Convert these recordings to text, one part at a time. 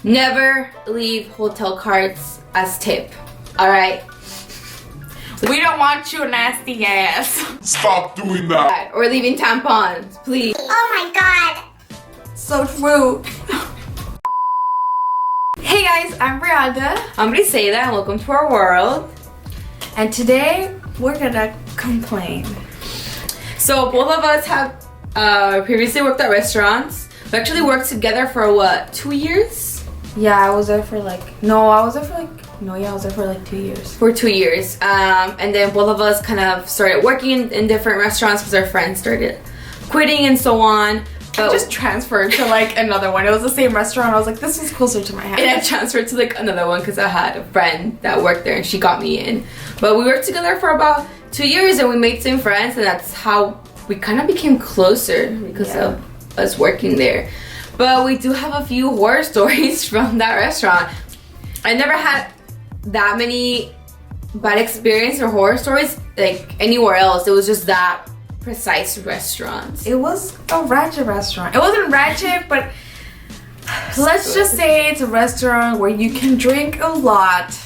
never leave hotel cards as tip. Alright? We don't want you nasty ass. Stop doing that. Or leaving tampons, please. Oh my god. So true. Hey guys, I'm Brianda. I'm Briseida and welcome to our world. And today we're gonna complain. So both of us have previously worked at restaurants. We actually worked together for what, 2 years? Yeah, I was there for like 2 years. For 2 years. And then both of us kind of started working in different restaurants because our friends started quitting and so on. I just transferred to like another one. It was the same restaurant. I was like, this is closer to my house. And I transferred to like another one because I had a friend that worked there and she got me in. But we worked together for about 2 years and we made some friends, and that's how we kind of became closer because of us working there. But we do have a few horror stories from that restaurant. I never had that many bad experiences or horror stories like anywhere else. It was just that precise restaurant. It was a ratchet restaurant. It wasn't ratchet, but let's just say it's a restaurant where you can drink a lot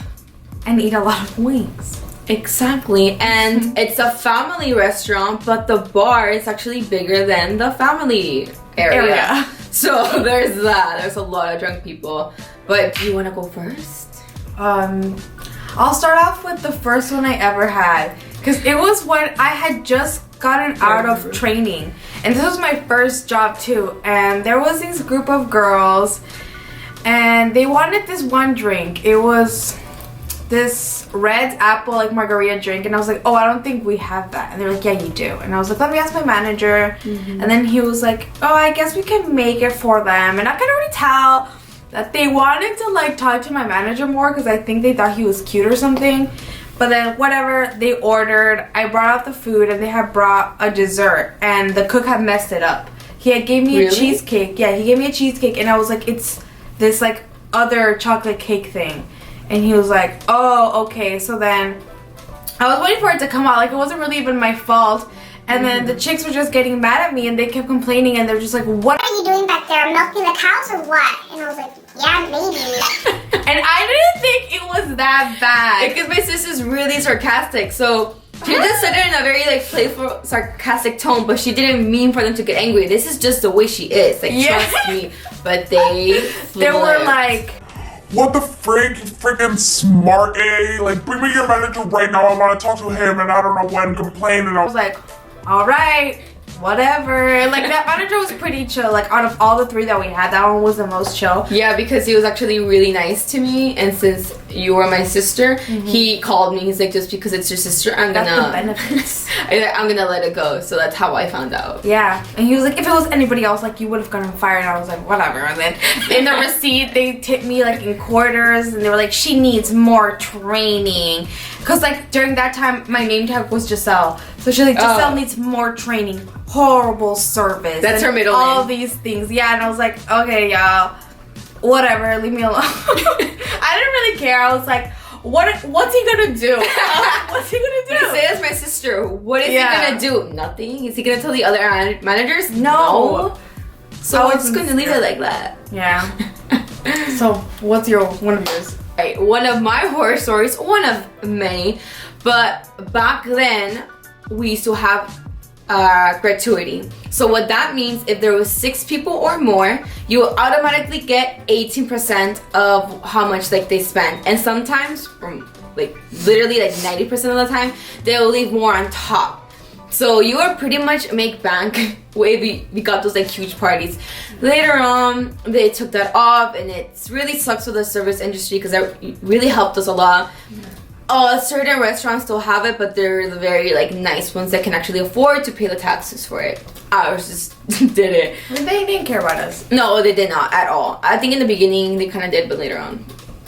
and eat a lot of wings. Exactly. And it's a family restaurant, but the bar is actually bigger than the family area. So there's that. There's a lot of drunk people. But do you want to go first? I'll start off with the first one I ever had, because it was when I had just gotten out of training, and this was my first job too. And there was this group of girls and they wanted this one drink. It was this red apple like margarita drink, and I was like, oh, I don't think we have that. And they're like, yeah, you do. And I was like, let me ask my manager. And then he was like, oh, I guess we can make it for them. And I could already tell that they wanted to like talk to my manager more because I think they thought he was cute or something. But then whatever, they ordered, I brought out the food, and they had brought a dessert, and the cook had messed it up. He had gave me a cheesecake. Yeah, he gave me a cheesecake, and I was like, it's this like other chocolate cake thing. And he was like, oh, okay. So then I was waiting for it to come out. Like, it wasn't really even my fault. And then the chicks were just getting mad at me, and they kept complaining, and they're just like, what are you doing back there? Milking the cows or what? And I was like, yeah, maybe. And I didn't think it was that bad. Because my sister's really sarcastic, so she just said it in a very like playful, sarcastic tone, but she didn't mean for them to get angry. This is just the way she is. Like, trust me. But they were like, what the frick, you freaking smart A? Like, bring me your manager right now. I want to talk to him, and I don't know when. Complain, and I was like, all right, whatever. Like, that manager was pretty chill. Like, out of all the three that we had, that one was the most chill. Yeah, because he was actually really nice to me, and since you were my sister, he called me. He's like, just because it's your sister, I'm gonna let it go. So that's how I found out. Yeah, and he was like, if it was anybody else, like, you would have gotten fired. And I was like, whatever. And then in the receipt, they tipped me like in quarters, and they were like, she needs more training. Because like during that time, my name tag was Giselle. So she's like, Giselle needs more training. Horrible service. That's her middle name. All these things. Yeah, and I was like, okay, y'all, whatever, leave me alone. I didn't really care. I was like, what's he gonna do? What's he gonna do? Say that's my sister. What is he gonna do? Nothing. Is he gonna tell the other managers? No. So we're just gonna leave it like that. Yeah. So what's one of yours? Right, one of my horror stories, one of many, but back then we used to have gratuity. So what that means, if there was 6 people or more, you will automatically get 18% of how much like they spent. And sometimes, from like literally like 90% of the time, they'll leave more on top. So you would pretty much make bank when we got those like huge parties. Later on, they took that off, and it really sucks with the service industry because that really helped us a lot. Certain restaurants still have it, but they're the very like nice ones that can actually afford to pay the taxes for it. Ours just did it. They didn't care about us. No, they did not at all. I think in the beginning they kind of did, but later on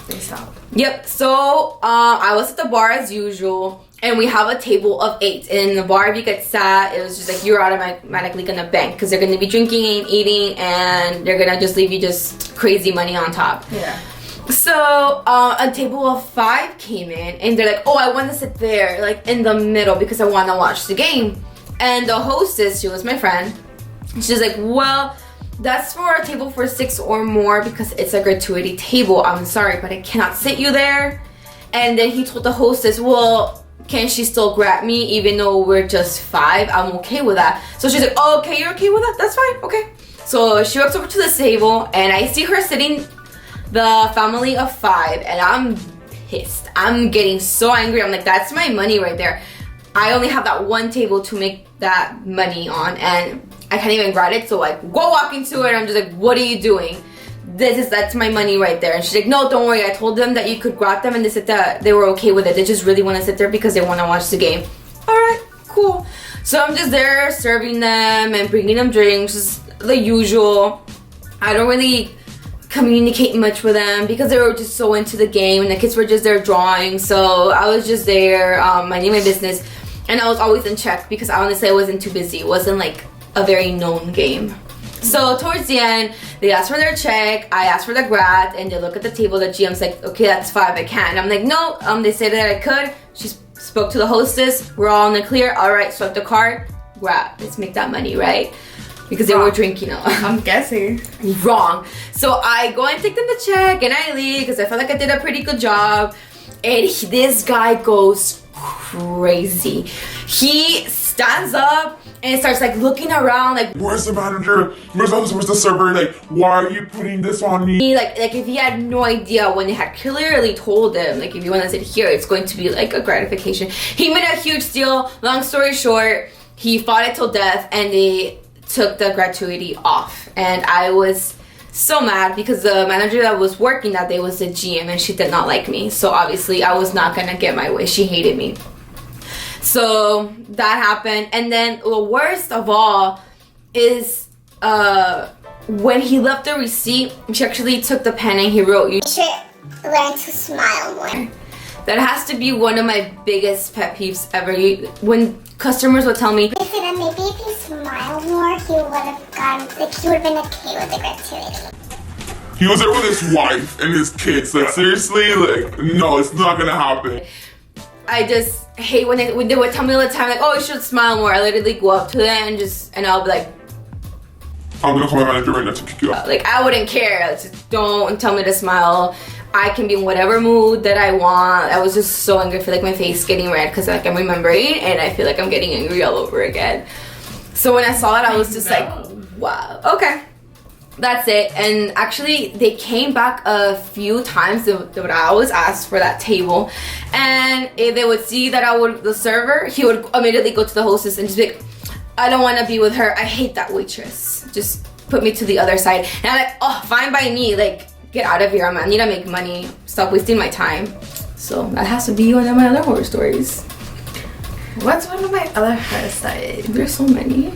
they stopped. Yep. So I was at the bar as usual, and we have a table of 8. And in the bar, if you get sat, it was just like you're automatically gonna bank because they're gonna be drinking and eating, and they're gonna just leave you just crazy money on top. Yeah. So a table of 5 came in, and they're like, oh, I want to sit there like in the middle because I want to watch the game. And the hostess, she was my friend, she's like, well, that's for a table for 6 or more because it's a gratuity table. I'm sorry, but I cannot sit you there. And then he told the hostess, well, can she still grab me even though we're just 5? I'm okay with that. So she's like, oh, okay, you're okay with that? That's fine, okay. So she walks over to the table and I see her sitting the family of 5 and I'm pissed. I'm getting so angry. I'm like, that's my money right there. I only have that one table to make that money on and I can't even grab it. So I go walk into it. I'm just like, what are you doing? That's my money right there. And she's like, no, don't worry. I told them that you could grab them and they said that they were okay with it. They just really want to sit there because they want to watch the game. All right, cool. So I'm just there serving them and bringing them drinks, just the usual. I don't really communicate much with them because they were just so into the game and the kids were just there drawing. So I was just there, minding my business. And I was always in check because honestly I wasn't too busy. It wasn't like a very known game. So towards the end, they asked for their check, I asked for the grat, and they look at the table, the GM's like, okay, that's 5, I can't. And I'm like, no, they said that I could. She spoke to the hostess, we're all in the clear. All right, swipe the card, grab, let's make that money, right? Because they were drinking. I'm guessing. Wrong. So I go and take them the check, and I leave because I felt like I did a pretty good job. And this guy goes crazy. He stands up and starts like looking around like, where's the manager? Where's the server? Like, why are you putting this on me? like if he had no idea when they had clearly told him, like if you want to sit here, it's going to be like a gratification. He made a huge deal. Long story short, he fought it till death and they took the gratuity off. And I was so mad because the manager that was working that day was the GM and she did not like me. So obviously I was not gonna get my way. She hated me. So that happened. And then the worst of all is when he left the receipt, she actually took the pen and he wrote, you should learn to smile more. That has to be one of my biggest pet peeves ever. When customers would tell me, They said that maybe if he smiled more, he would have gotten, like, he would have been okay with the gratuity. He was there with his wife and his kids. Like, seriously? Like, no, it's not gonna happen. I just hate when they would tell me all the time, like, oh, you should smile more. I literally go up to them and I'll be like, I'm gonna call my manager right now to pick you up. like, I wouldn't care. Just don't tell me to smile. I can be in whatever mood that I want. I was just so angry. I feel like my face getting red because like I'm remembering and I feel like I'm getting angry all over again. So when I saw it, I was just like, wow, okay. That's it. And actually they came back a few times that I always asked for that table. And if they would see that the server, he would immediately go to the hostess and just be like, I don't want to be with her. I hate that waitress. Just put me to the other side. And I'm like, oh, fine by me. Like, get out of here. I need to make money. Stop wasting my time. So that has to be one of my other horror stories. What's one of my other horror stories? There's so many.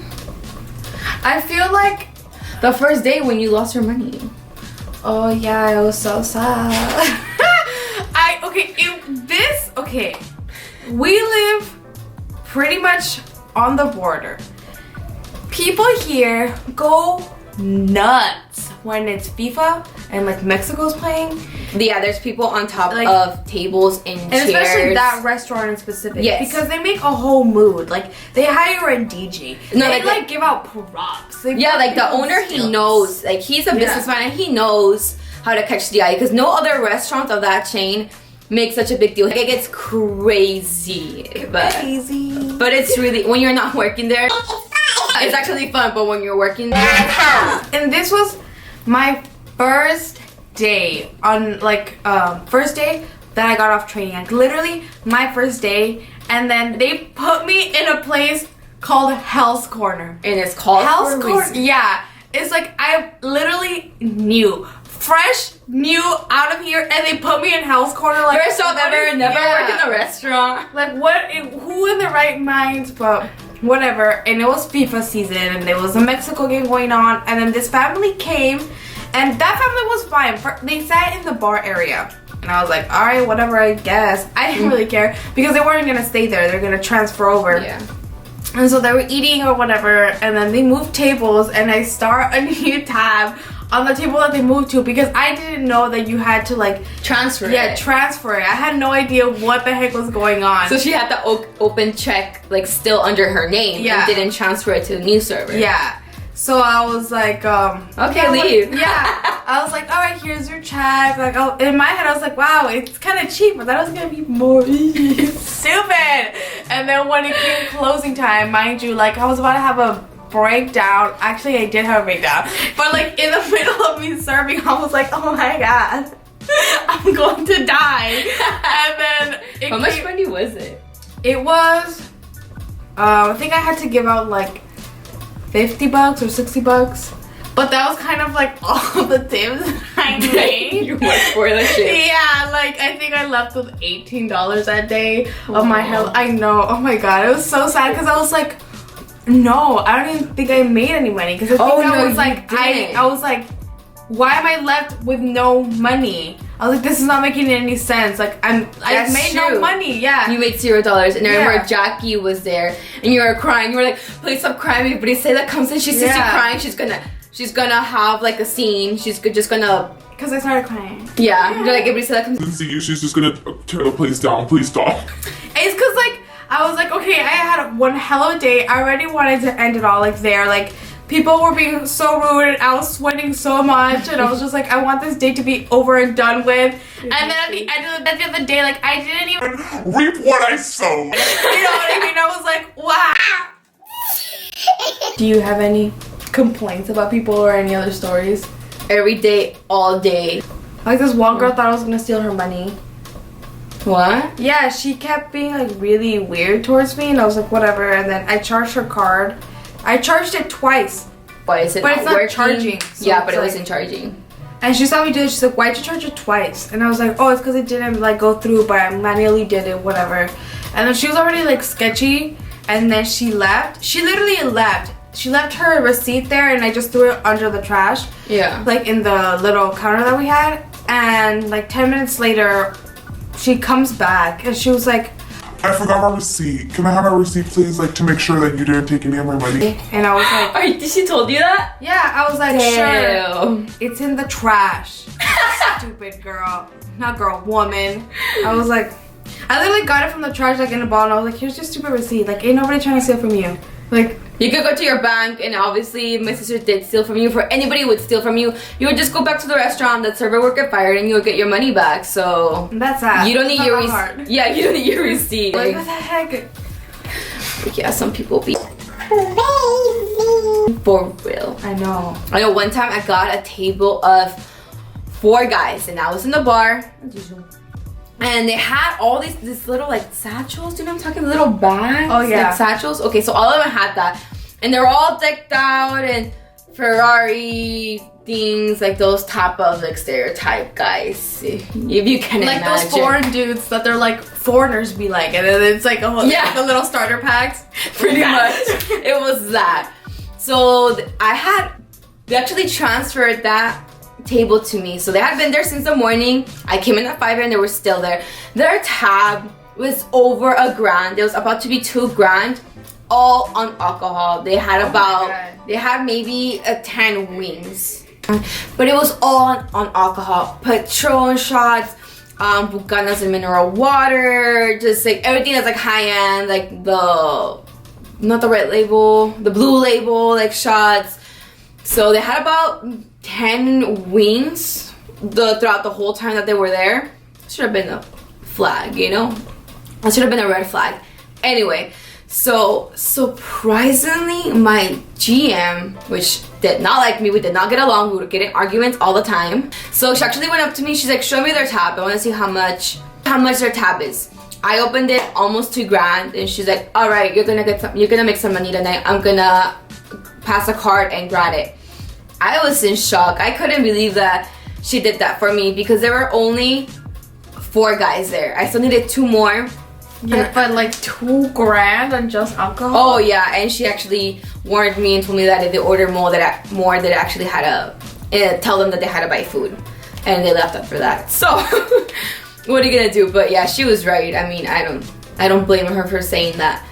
I feel like The first day when you lost your money. oh yeah, it was so sad. We live pretty much on the border. People here go nuts when it's FIFA and like Mexico's playing. Yeah, there's people on top Like- of tables and chairs. Especially that restaurant in specific. Yes. Because they make a whole mood. Like they hire a DJ. No, they like- give out props. They Yeah, put like the people's owner, he skills. knows. Like he's a businessman and he knows how to catch the eye because no other restaurant of that chain makes such a big deal. Like, it gets crazy, but it's really when you're not working there, it's actually fun. But when you're working there, And this was my first day on first day that I got off training. Like literally my first day, and then they put me in a place called Hell's Corner. and it's called Hell's for a Corner. reason. Yeah, it's like I literally fresh new out of here, and they put me in Hell's Corner. Like First off ever, never worked in a restaurant. Like who in the right minds? But whatever. And it was FIFA season, and there was a Mexico game going on, and then this family came, and that family was fine. They sat in the bar area, and I was like, all right, whatever, I guess. I didn't really care because they weren't gonna stay there. They're gonna transfer over. Yeah. And so they were eating or whatever, and then they moved tables, and I start a new tab on the table that they moved to because I didn't know that you had to like Transfer. transfer it. I had no idea what the heck was going on. So she had the open check like still under her name Yeah. and didn't transfer it to the new server. Yeah. So I was like, Okay, leave. Yeah. I was like, all right, here's your check. Like, oh, in my head, I was like, wow, it's kind of cheap. But that was gonna be more stupid. And then when it came closing time, mind you, like I was about to have a breakdown. Actually, I did have a breakdown. But like in the middle of me serving, I was like, oh my god, I'm going to die. And then How much money was it? It was, I think I had to give out like $50 or $60. But that was kind of like all the tips I made. You went for the shit. Yeah, like I think I left with $18 that day of my health. I know. Oh my god, it was so sad because I was like, no, I don't even think I made any money because I think I was like, I was like, why am I left with no money? I was like, this is not making any sense. Like I made no money. Yeah, you made $0, and I remember Jackie was there, and you were crying. You were like, please stop crying. Everybody say that comes in, she sees you crying, she's gonna have like a scene. She's just gonna. Because I started crying. Yeah, you're like everybody said that comes. See you. She's just gonna tear the place down. Please stop. It's because like I was like, okay, I had one hell of a day. I already wanted to end it all like there. Like people were being so rude and I was sweating so much and I was just like, I want this day to be over and done with. And then at the end of the day, like I didn't even reap what I sowed. You know what I mean? I was like, wow. Do you have any complaints about people or any other stories? Every day, all day. Like this one girl thought I was gonna steal her money. What? Yeah, she kept being like really weird towards me and I was like, whatever. And then I charged her card. I charged it twice. Why is it but not it's not working? charging. So Yeah, but it like, wasn't charging. And she saw me do it. She's like, why'd you charge it twice? And I was like, oh, it's because it didn't like go through, but I manually did it, whatever. And then she was already like sketchy. And then she left. She literally left. She left her receipt there and I just threw it under the trash. Yeah. Like in the little counter that we had. And like 10 minutes later, she comes back and she was like, I forgot my receipt. Can I have my receipt, please? Like to make sure that you didn't take any of my money. and I was like, Did she told you that? yeah, I was like, Damn. sure. It's in the trash. Stupid girl. Not girl, woman. I was like, I literally got it from the trash like in a bottle. I was like, here's your stupid receipt. Like, ain't nobody trying to steal from you. Like, you could go to your bank and obviously my sister did steal from you. For anybody who would steal from you, you would just go back to the restaurant, that server would get fired and you would get your money back. So that's sad. you don't need It's your not that hard. receipt. Yeah, you don't need your receipt. Like, what the heck? Yeah, some people be Baby. for real. I know. I know one time I got a table of 4 guys and I was in the bar as usual. And they had all these little like satchels, you know what I'm talking? Little bags. Oh yeah. Like satchels. Okay, so all of them had that. And they're all decked out and Ferrari things, like those type of like stereotype guys. If you can Like imagine. those foreign dudes that they're like foreigners be like, and then it's like a whole Yeah. like the little starter packs. Pretty much. It was that. So they actually transferred that table to me. So they had been there since the morning. I came in at 5 and they were still there. Their tab was over $1,000. It was about to be $2,000, all on alcohol. They had they had maybe 10 wings, but it was all on alcohol. Patron shots, bucanas and mineral water, just like everything that's like high end, like not the red label, the blue label, like shots. So they had about 10 wings throughout the whole time that they were there. Should have been a flag, you know? It should have been a red flag. Anyway, so surprisingly, my GM, which did not like me, we did not get along, we would get in arguments all the time. So she actually went up to me, she's like, show me their tab. I want to see how much their tab is. I opened it, almost $2,000, and she's like, all right, you're gonna make some money tonight. I'm gonna pass a card and grab it. I was in shock. I couldn't believe that she did that for me because there were only 4 guys there. I still needed 2 more. Yeah, but like $2,000 on just alcohol. Oh yeah, and she actually warned me and told me that if they order more, they actually had to tell them that they had to buy food, and they left after that. So what are you gonna do? But yeah, she was right. I mean, I don't blame her for saying that.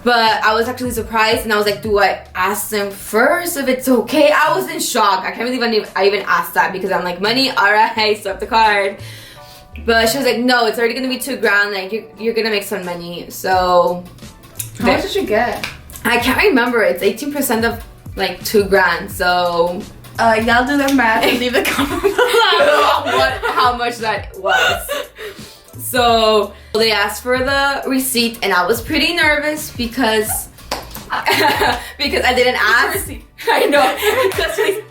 But I was actually surprised and I was like, do I ask them first if it's okay? I was in shock. I can't believe I even asked that because I'm like, money, alright, swipe the card. But she was like, no, it's already gonna be $2,000, like you're gonna make some money. So how much did you get? I can't remember. It's 18% of like 2 grand. So y'all do the math and leave the comment below. how much that was. So they asked for the receipt, and I was pretty nervous because because I didn't ask. I know.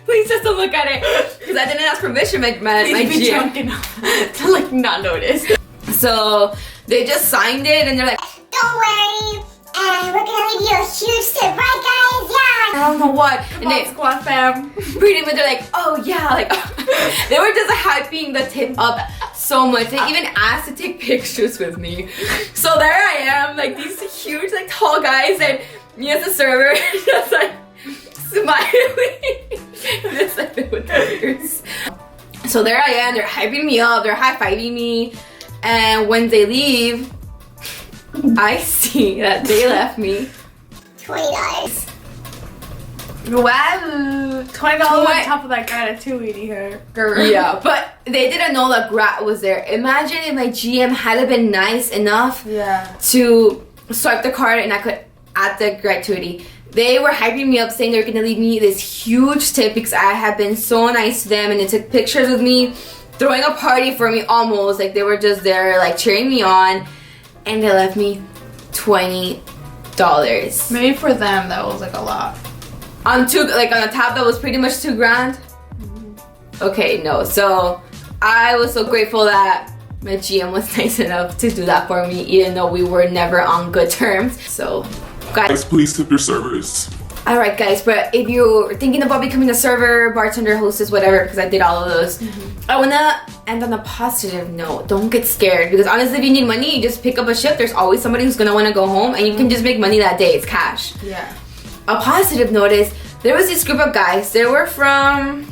Please just don't look at it, because I didn't ask permission. My be GM drunk enough to like not notice. So they just signed it, and they're like, Don't worry, and we're gonna leave you a huge tip, right guys? Yeah! I don't know what. Come And on, they squad fam. pretty much they're like, oh yeah, like they were just hyping the tip up so much. They even asked to take pictures with me. So there I am, like these huge, like tall guys, and me as a server, just like smiling. Just like with tears. So there I am, they're hyping me up, they're high-fiving me, and when they leave, I see that they left me $20. Wow, $20 on top of that gratuity here. Yeah, but they didn't know that Grat was there. Imagine if my GM had been nice enough to swipe the card and I could add the gratuity. They were hyping me up, saying they were gonna leave me this huge tip because I had been so nice to them, and they took pictures with me, throwing a party for me almost. Like they were just there, like cheering me on, and they left me $20. Maybe for them that was like a lot. On the tab that was pretty much 2 grand. Okay, no. So I was so grateful that my GM was nice enough to do that for me, even though we were never on good terms. So guys, Please tip your servers. alright guys, but if you're thinking about becoming a server, bartender, hostess, whatever, because I did all of those, I wanna end on a positive note. Don't get scared, because honestly, if you need money, you just pick up a shift. There's always somebody who's gonna want to go home, and you can just make money that day. It's cash. Yeah. A positive note is there was this group of guys. They were from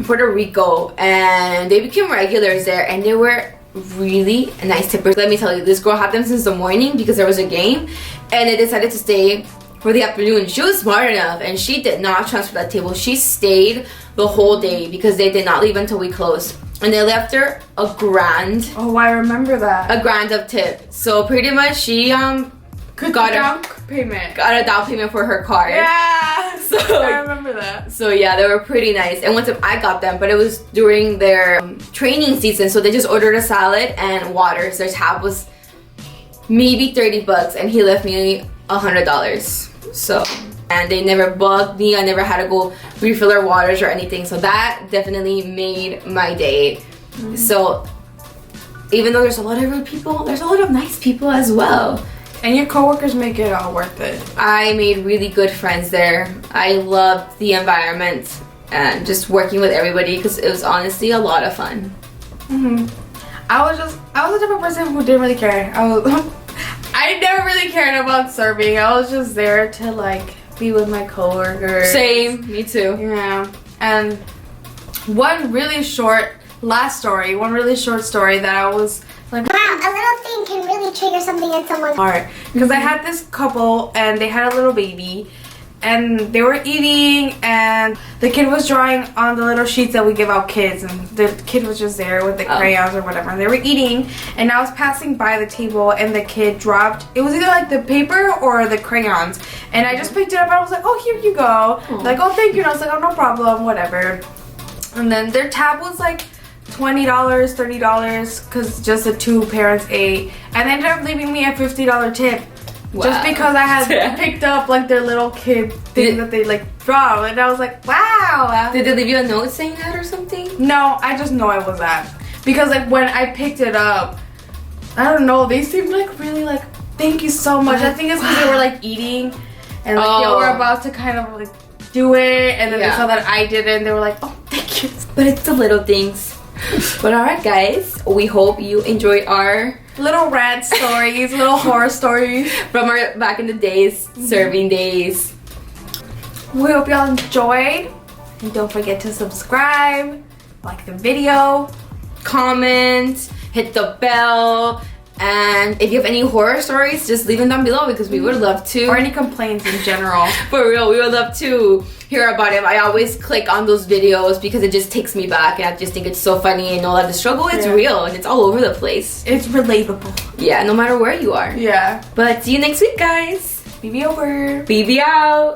Puerto Rico, and they became regulars there, and they were really nice tippers. Let me tell you, this girl had them since the morning because there was a game, and they decided to stay for the afternoon. She was smart enough, and she did not transfer that table. She stayed the whole day because they did not leave until we closed, and they left her a grand. Oh, I remember that. A grand of tip. So pretty much she got a down payment for her card. Yeah. So I remember that. So yeah, they were pretty nice. And one time I got them, but it was during their training season, so they just ordered a salad and water. So their tab was maybe $30, and he left me $100. So, and they never bugged me. I never had to go refill their waters or anything. So that definitely made my day. So even though there's a lot of rude people, there's a lot of nice people as well. And your coworkers make it all worth it. I made really good friends there. I loved the environment and just working with everybody because it was honestly a lot of fun. I was a different person who didn't really care. I never really cared about serving. I was just there to like be with my coworkers. Same, me too. Yeah. And one really short story that I was like, Wow, a little thing can really trigger something in someone's heart. Because I had this couple and they had a little baby, and they were eating, and the kid was drawing on the little sheets that we give out kids, and the kid was just there with the crayons or whatever, and they were eating, and I was passing by the table, and the kid dropped, it was either like the paper or the crayons, and I just picked it up, and I was like, oh, here you go. Like, oh, thank you. And I was like, oh, no problem, whatever. And then their tab was like $20, $30, because just the 2 parents ate, and they ended up leaving me a $50 tip. Wow. Just because I had picked up like their little kid thing that they like draw, and I was like, wow. Did they leave you a note saying that or something? No, I just know it was that. Because like when I picked it up, I don't know, they seemed like really like, thank you so much. I think it's because they were like eating, and like they were about to kind of like do it, and then they saw that I did it, and they were like, oh, thank you. But it's the little things. But alright guys, we hope you enjoyed our little rad stories, little horror stories from our back in the days, serving days. We hope y'all enjoyed, and don't forget to subscribe, like the video, comment, hit the bell, and if you have any horror stories, just leave them down below because we would love to. or any complaints in general. For real, we would love to hear about it. I always click on those videos because it just takes me back, and I just think it's so funny and know that the struggle is real and it's all over the place. It's relatable. Yeah, no matter where you are. Yeah. But see you next week, guys. BB over. BB out.